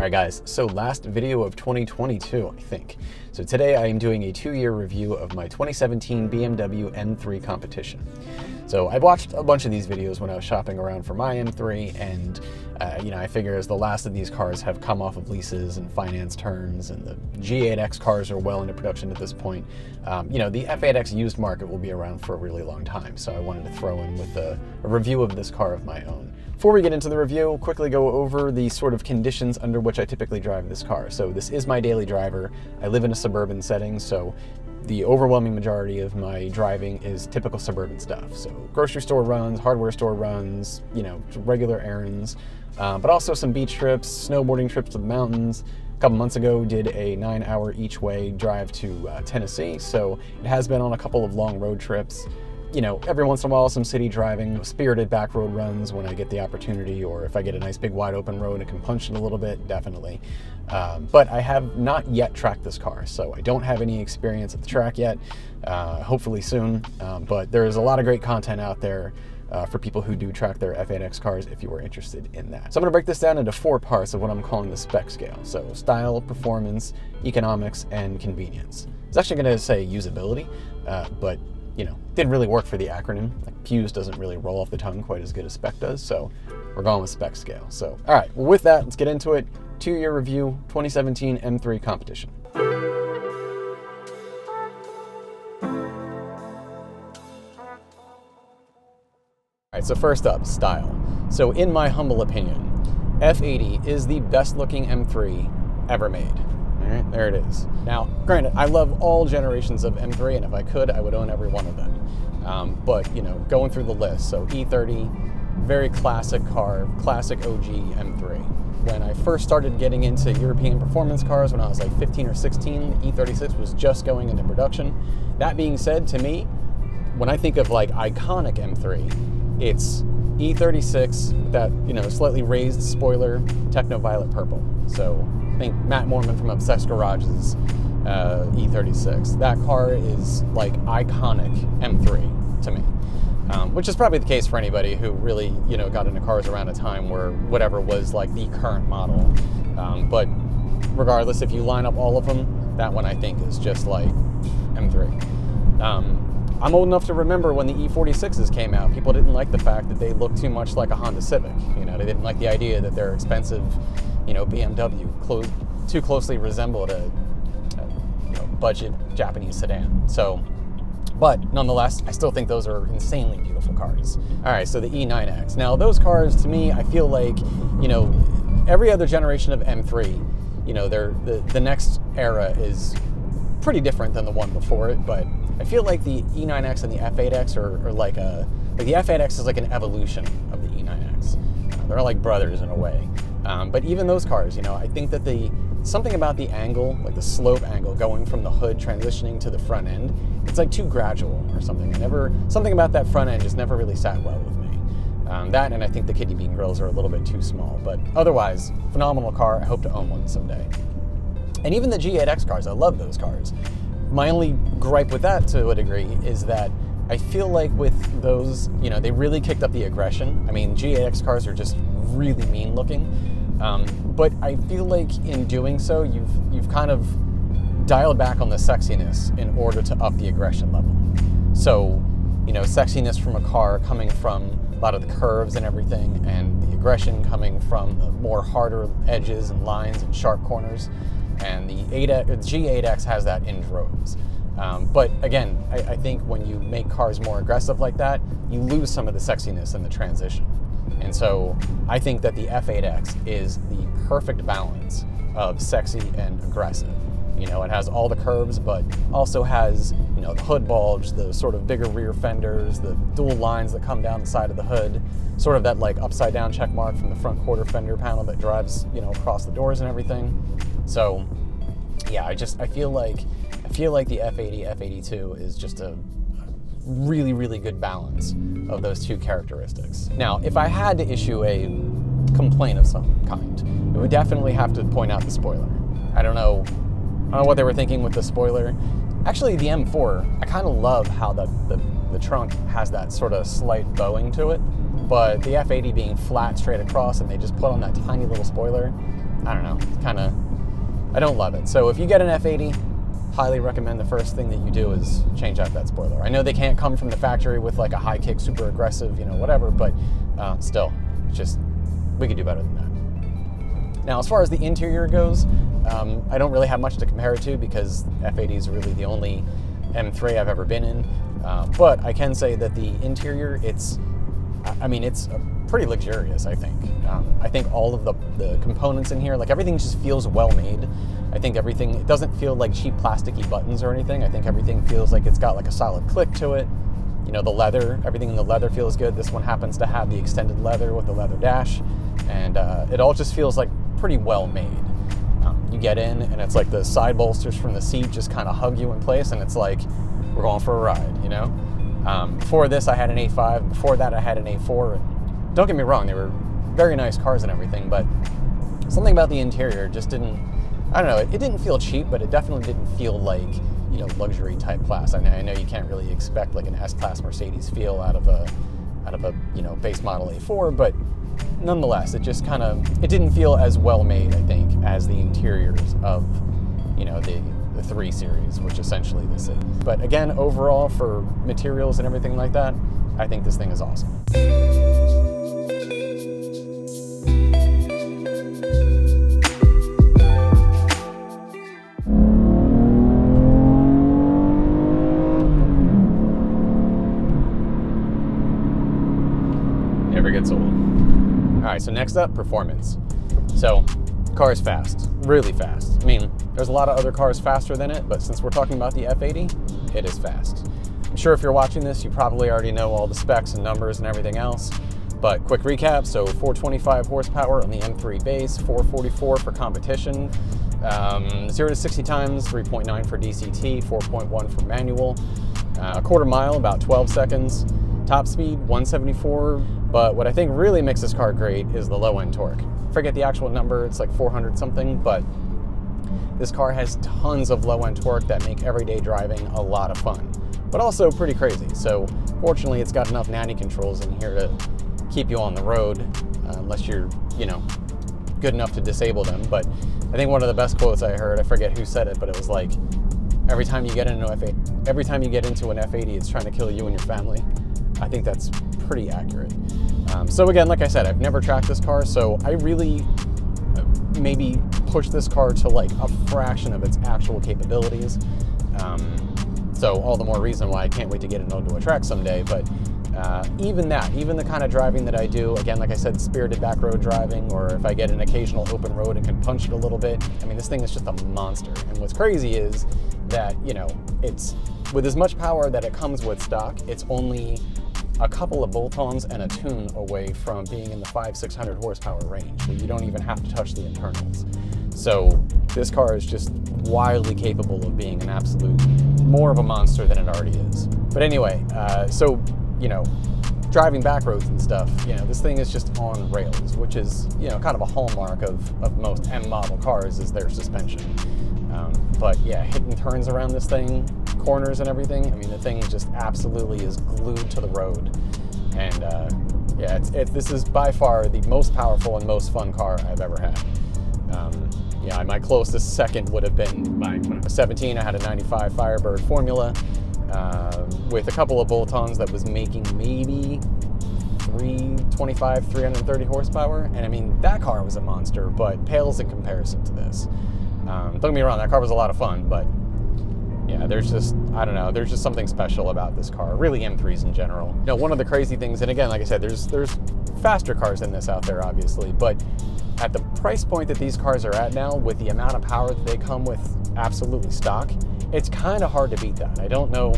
Alright guys, so last video of 2022, I think. So today I am doing a 2-year review of my 2017 BMW M3 competition. So I watched a bunch of these videos when I was shopping around for my M3, and I figure as the last of these cars have come off of leases and finance turns, and the G8X cars are well into production at this point, the F8X used market will be around for a really long time. So I wanted to throw in with a review of this car of my own. Before we get into the review, quickly go over the sort of conditions under which I typically drive this car. So this is my daily driver. I live in a suburban setting, so the overwhelming majority of my driving is typical suburban stuff. So grocery store runs, hardware store runs, regular errands, but also some beach trips, snowboarding trips to the mountains. A couple months ago, did a 9-hour each way drive to Tennessee. So it has been on a couple of long road trips. Every once in a while, some city driving, spirited back road runs when I get the opportunity, or if I get a nice big wide open road and can punch it a little bit, definitely. But I have not yet tracked this car, so I don't have any experience at the track yet, hopefully soon. But there is a lot of great content out there for people who do track their F8X cars if you are interested in that. So I'm gonna break this down into 4 parts of what I'm calling the spec scale. So style, performance, economics, and convenience. It's actually gonna say usability, but didn't really work for the acronym. Like Pews doesn't really roll off the tongue quite as good as spec does, so we're going with spec scale. So, all right, well with that, let's get into it. 2-year review, 2017 M3 competition. All right, so first up, style. So in my humble opinion, F80 is the best looking M3 ever made. All right, there it is. Now, granted, I love all generations of M3, and if I could, I would own every one of them. But, going through the list, so E30, very classic car, classic OG M3. When I first started getting into European performance cars when I was like 15 or 16, the E36 was just going into production. That being said, to me, when I think of like iconic M3, it's E36, that, slightly raised spoiler, techno violet purple. So I think Matt Morman from Obsessed Garage's E36. That car is like iconic M3 to me, which is probably the case for anybody who really, got into cars around a time where whatever was like the current model. But regardless, if you line up all of them, that one I think is just like M3. I'm old enough to remember when the E46s came out, people didn't like the fact that they looked too much like a Honda Civic. They didn't like the idea that their expensive, BMW too closely resembled a budget Japanese sedan. So, but nonetheless, I still think those are insanely beautiful cars. All right, so the E9X. Now, those cars, to me, I feel like, every other generation of M3, the next era is pretty different than the one before it, but I feel like the E9X and the F8X are like the F8X is like an evolution of the E9X. They're like brothers in a way. But even those cars, I think that something about the angle, like the slope angle going from the hood transitioning to the front end, it's like too gradual or something. Something about that front end just never really sat well with me. That, and I think the kidney bean grills are a little bit too small, but otherwise, phenomenal car. I hope to own one someday. And even the G8X cars, I love those cars. My only gripe with that, to a degree, is that I feel like with those, they really kicked up the aggression. I mean, G8X cars are just really mean looking. But I feel like in doing so, you've kind of dialed back on the sexiness in order to up the aggression level. So, sexiness from a car coming from a lot of the curves and everything, and the aggression coming from the more harder edges and lines and sharp corners. And the G8X has that in droves. But again, I think when you make cars more aggressive like that, you lose some of the sexiness in the transition. And so I think that the F8X is the perfect balance of sexy and aggressive. It has all the curves, but also has, the hood bulge, the sort of bigger rear fenders, the dual lines that come down the side of the hood, sort of that like upside down check mark from the front quarter fender panel that drives, across the doors and everything. So yeah, I feel like the F80, F82 is just a really, really good balance of those two characteristics. Now, if I had to issue a complaint of some kind, it would definitely have to point out the spoiler. I don't know what they were thinking with the spoiler. Actually, the M4, I kind of love how the trunk has that sort of slight bowing to it, but the F80 being flat straight across and they just put on that tiny little spoiler, I don't know, I don't love it. So if you get an F80, highly recommend the first thing that you do is change out that spoiler. I know they can't come from the factory with like a high kick, super aggressive, whatever, but still, just, we could do better than that. Now, as far as the interior goes, I don't really have much to compare it to because F80 is really the only M3 I've ever been in. But I can say that the interior, it's pretty luxurious, I think. I think all of the components in here, like everything just feels well made. I think everything, it doesn't feel like cheap plasticky buttons or anything. I think everything feels like it's got like a solid click to it. The leather, everything in the leather feels good. This one happens to have the extended leather with the leather dash, and it all just feels like pretty well made. You get in and it's like the side bolsters from the seat just kind of hug you in place, and it's like, we're going for a ride, Before this I had an A5, and before that I had an A4, and don't get me wrong, they were very nice cars and everything, but something about the interior just didn't, I don't know, it didn't feel cheap, but it definitely didn't feel like, luxury type class. I know you can't really expect like an S-Class Mercedes feel out of a base model A4, but nonetheless, it just it didn't feel as well made, I think, as the interiors of, the 3 Series, which essentially this is. But again, overall, for materials and everything like that, I think this thing is awesome. Never gets old. All right, so next up, performance. So, car is fast, really fast. I mean, there's a lot of other cars faster than it, but since we're talking about the F80, it is fast. I'm sure if you're watching this, you probably already know all the specs and numbers and everything else, but quick recap, so 425 horsepower on the M3 base, 444 for competition, 0 to 60 times, 3.9 for DCT, 4.1 for manual, a quarter mile, about 12 seconds, top speed, 174, but what I think really makes this car great is the low end torque. Forget the actual number, it's like 400 something, but this car has tons of low end torque that make everyday driving a lot of fun, but also pretty crazy. So fortunately, it's got enough nanny controls in here to keep you on the road, unless you're, good enough to disable them. But I think one of the best quotes I heard, I forget who said it, but it was like, every time you get into an F80, it's trying to kill you and your family. I think that's pretty accurate. So again, like I said, I've never tracked this car, so I really maybe push this car to like a fraction of its actual capabilities. So all the more reason why I can't wait to get it onto a track someday. But even the kind of driving that I do, again, like I said, spirited back road driving, or if I get an occasional open road and can punch it a little bit, I mean, this thing is just a monster. And what's crazy is that, it's with as much power that it comes with stock, it's only a couple of bolt-ons and a tune away from being in the 500-600 horsepower range, where you don't even have to touch the internals. So this car is just wildly capable of being an absolute, more of a monster than it already is. But anyway, so, driving back roads and stuff, this thing is just on rails, which is, kind of a hallmark of most M model cars is their suspension. But yeah, hitting turns around this thing, corners and everything, I mean, the thing just absolutely is glued to the road. And yeah, this is by far the most powerful and most fun car I've ever had. Yeah, my closest second would have been when I was 17. I had a 95 Firebird Formula with a couple of bolt-ons that was making maybe 325, 330 horsepower. And I mean, that car was a monster, but pales in comparison to this. Don't get me wrong, that car was a lot of fun, but yeah, there's just, I don't know, there's just something special about this car, really M3s in general. One of the crazy things, and again, like I said, there's faster cars than this out there, obviously, but at the price point that these cars are at now, with the amount of power that they come with absolutely stock, it's kind of hard to beat that. I don't know,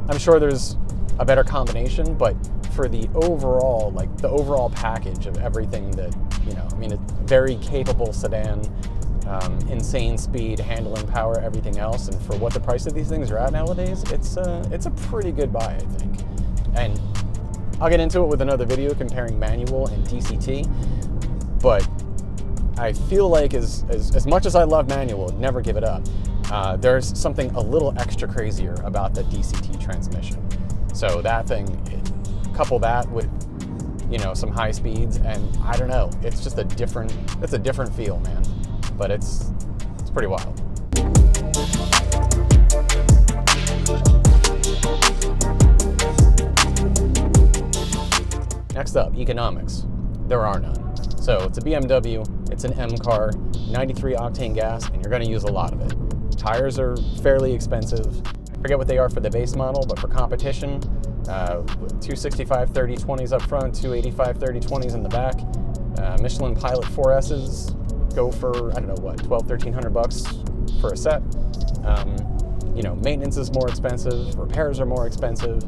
I'm sure there's a better combination, but for the overall, like the overall package of everything that, I mean, it's very capable sedan, insane speed, handling power, everything else, and for what the price of these things are at nowadays, it's a pretty good buy, I think. And I'll get into it with another video comparing manual and DCT, but I feel like as much as I love manual, never give it up, there's something a little extra crazier about the DCT transmission. So that thing, couple that with, some high speeds, and I don't know, it's just it's a different feel, man. but it's pretty wild. Next up, economics. There are none. So it's a BMW, it's an M car, 93 octane gas, and you're going to use a lot of it. Tires are fairly expensive. I forget what they are for the base model, but for competition, 265 30/20s up front, 285 30/20s in the back. Michelin Pilot 4Ss go for, I don't know what, $1,200-1,300 for a set. You know, maintenance is more expensive, repairs are more expensive.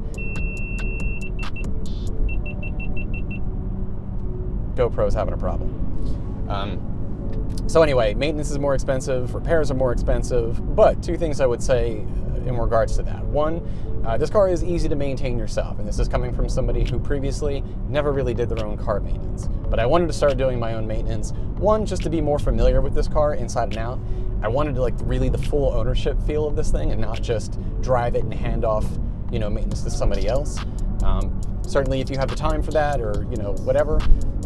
GoPro's having a problem. So anyway, maintenance is more expensive, repairs are more expensive, but two things I would say in regards to that. One, this car is easy to maintain yourself, and this is coming from somebody who previously never really did their own car maintenance. But I wanted to start doing my own maintenance. One, just to be more familiar with this car inside and out. I wanted to like really the full ownership feel of this thing and not just drive it and hand off, you know, maintenance to somebody else. Certainly if you have the time for that or, you know, whatever,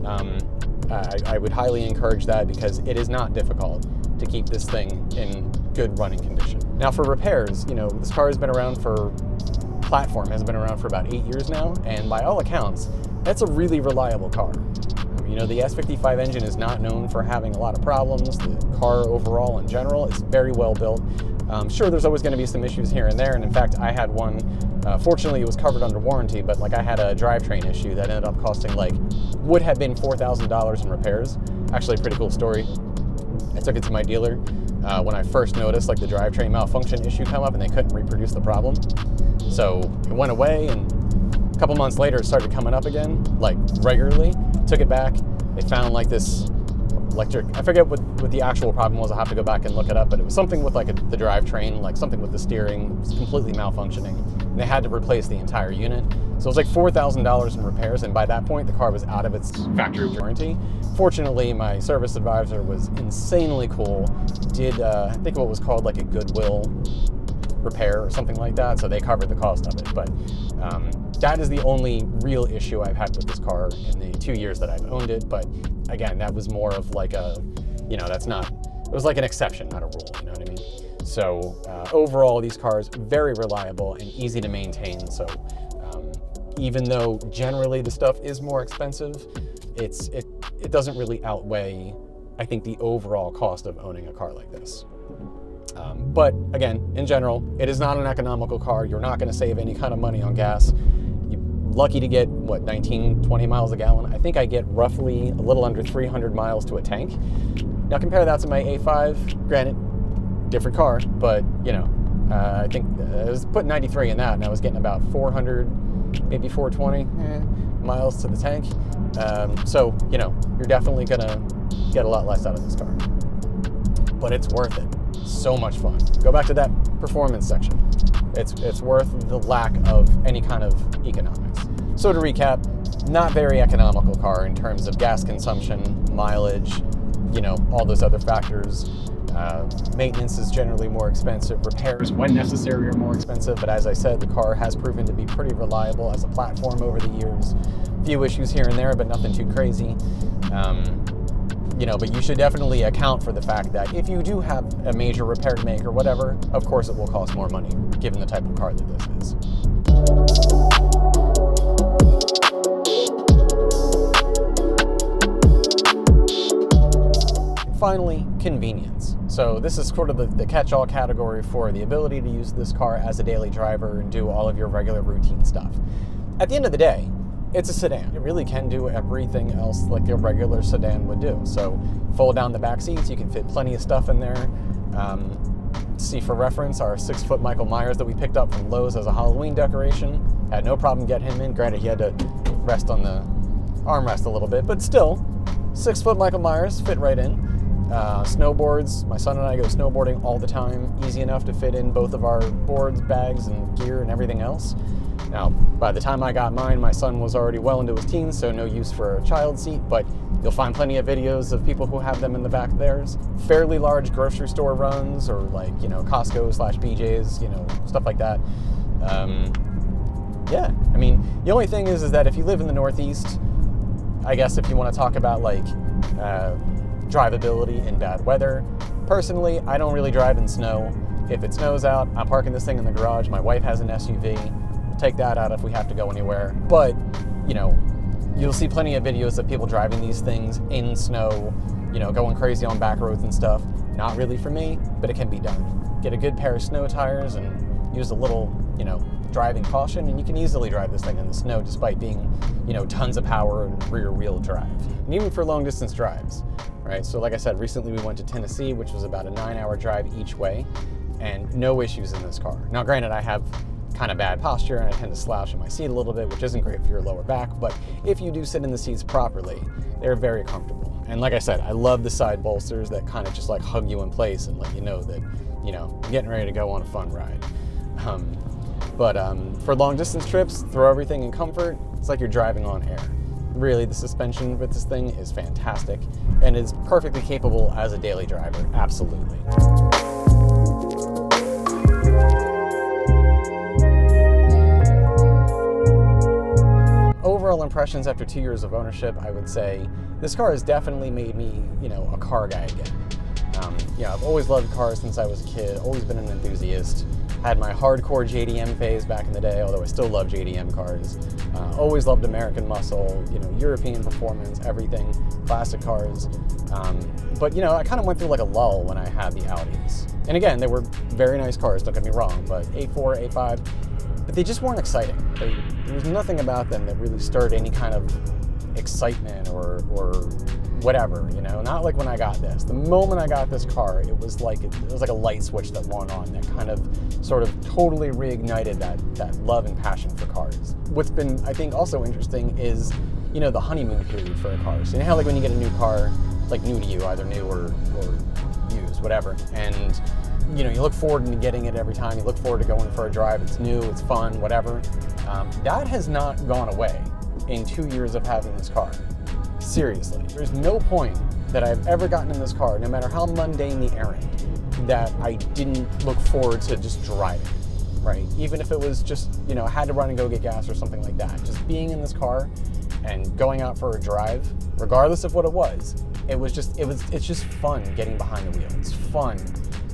I would highly encourage that because it is not difficult to keep this thing in good running condition. Now for repairs, you know, this car has been around platform has been around for about 8 years now, and by all accounts, that's a really reliable car. You know, the S55 engine is not known for having a lot of problems. The car overall in general is very well built. Sure, there's always going to be some issues here and there, and in fact, I had one. Fortunately, it was covered under warranty, but like I had a drivetrain issue that ended up costing would have been $4,000 in repairs. Actually, a pretty cool story. I took it to my dealer when I first noticed the drivetrain malfunction issue come up, and they couldn't reproduce the problem. So it went away, and a couple months later, it started coming up again, regularly. Took it back. They found this electric, I forget what the actual problem was, I'll have to go back and look it up, but it was something with the drivetrain, something with the steering, it was completely malfunctioning, and they had to replace the entire unit. So it was $4,000 in repairs, and by that point the car was out of its factory warranty. Fortunately, my service advisor was insanely cool, did I think what was called a goodwill repair or something like that, so they covered the cost of it. But that is the only real issue I've had with this car in the 2 years that I've owned it. But again, that was more of that's not, it was an exception, not a rule, you know what I mean? So overall, these cars, very reliable and easy to maintain. So even though generally the stuff is more expensive, it doesn't really outweigh, I think, the overall cost of owning a car like this. But again, in general, it is not an economical car. You're not going to save any kind of money on gas. You're lucky to get, 19, 20 miles a gallon. I think I get roughly a little under 300 miles to a tank. Now compare that to my A5, granted, different car, but I think I was putting 93 in that, and I was getting about 400, maybe 420 miles to the tank. So, you're definitely going to get a lot less out of this car. But it's worth it. So much fun. Go back to that performance section. It's worth the lack of any kind of economics. So to recap, not very economical car in terms of gas consumption, mileage, all those other factors. Maintenance is generally more expensive. Repairs, when necessary, are more expensive. But as I said, the car has proven to be pretty reliable as a platform over the years. Few issues here and there, but nothing too crazy. But you should definitely account for the fact that if you do have a major repair to make or whatever, of course it will cost more money, given the type of car that this is. And finally, convenience. So this is sort of the catch-all category for the ability to use this car as a daily driver and do all of your regular routine stuff. At the end of the day, it's a sedan. It really can do everything else like a regular sedan would do. So fold down the back seats, you can fit plenty of stuff in there. See for reference, our 6-foot Michael Myers that we picked up from Lowe's as a Halloween decoration. Had no problem getting him in. Granted, he had to rest on the armrest a little bit, but still, 6-foot Michael Myers fit right in. Snowboards, my son and I go snowboarding all the time. Easy enough to fit in both of our boards, bags, and gear and everything else. Now, by the time I got mine, my son was already well into his teens, so no use for a child seat, but you'll find plenty of videos of people who have them in the back of theirs. Fairly large grocery store runs, or Costco/BJ's, stuff like that. Yeah, I mean, the only thing is that if you live in the Northeast, I guess if you want to talk about drivability in bad weather. Personally, I don't really drive in snow. If it snows out, I'm parking this thing in the garage. My wife has an SUV. We'll take that out if we have to go anywhere. But, you know, you'll see plenty of videos of people driving these things in snow, you know, going crazy on back roads and stuff. Not really for me, but it can be done. Get a good pair of snow tires and use a little, you know, driving caution, and you can easily drive this thing in the snow despite being, you know, tons of power and rear wheel drive. And even for long distance drives, right? So like I said, recently we went to Tennessee, which was about a 9-hour drive each way, and no issues in this car. Now granted, I have kind of bad posture and I tend to slouch in my seat a little bit, which isn't great for your lower back, but if you do sit in the seats properly, they're very comfortable. And like I said, I love the side bolsters that kind of just like hug you in place and let you know that, you know, you're getting ready to go on a fun ride. But for long distance trips, throw everything in comfort, it's like you're driving on air. Really, the suspension with this thing is fantastic and is perfectly capable as a daily driver, absolutely. Overall impressions after 2 years of ownership, I would say this car has definitely made me, you know, a car guy again. Yeah, I've always loved cars since I was a kid, always been an enthusiast. Had my hardcore JDM phase back in the day, although I still love JDM cars. Always loved American muscle, you know, European performance, everything, classic cars. But you know, I kind of went through like a lull when I had the Audis. And again, they were very nice cars, don't get me wrong, but A4, A5, but they just weren't exciting. There was nothing about them that really stirred any kind of excitement or whatever, you know, not like when I got this. The moment I got this car, it was like a light switch that went on that kind of sort of totally reignited that love and passion for cars. What's been, I think, also interesting is, you know, the honeymoon period for a car. So you know how like when you get a new car, like new to you, either new or used, whatever, and you know, you look forward to getting it every time, you look forward to going for a drive, it's new, it's fun, whatever. That has not gone away in 2 years of having this car. Seriously, there's no point that I've ever gotten in this car, no matter how mundane the errand, that I didn't look forward to just driving, right? Even if it was just, you know, had to run and go get gas or something like that. Just being in this car and going out for a drive, regardless of what it was, it's just fun getting behind the wheel. It's fun,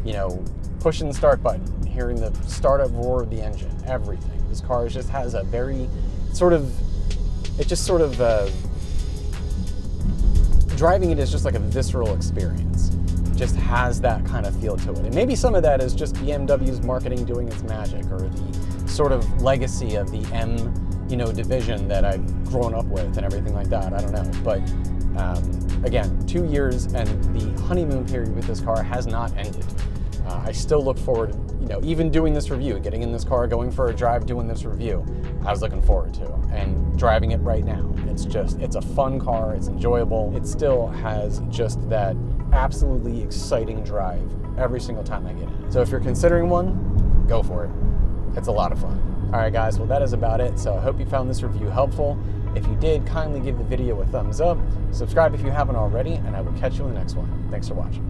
you know, pushing the start button, hearing the startup roar of the engine, everything. This car just has a very driving it is just like a visceral experience. It just has that kind of feel to it. And maybe some of that is just BMW's marketing doing its magic, or the sort of legacy of the M, you know, division that I've grown up with and everything like that. I don't know. But again, 2 years and the honeymoon period with this car has not ended. I still look forward, you know, even doing this review, getting in this car, going for a drive, doing this review, I was looking forward to, and driving it right now. It's a fun car, it's enjoyable. It still has just that absolutely exciting drive every single time I get in. So if you're considering one, go for it. It's a lot of fun. All right, guys, well, that is about it. So I hope you found this review helpful. If you did, kindly give the video a thumbs up, subscribe if you haven't already, and I will catch you in the next one. Thanks for watching.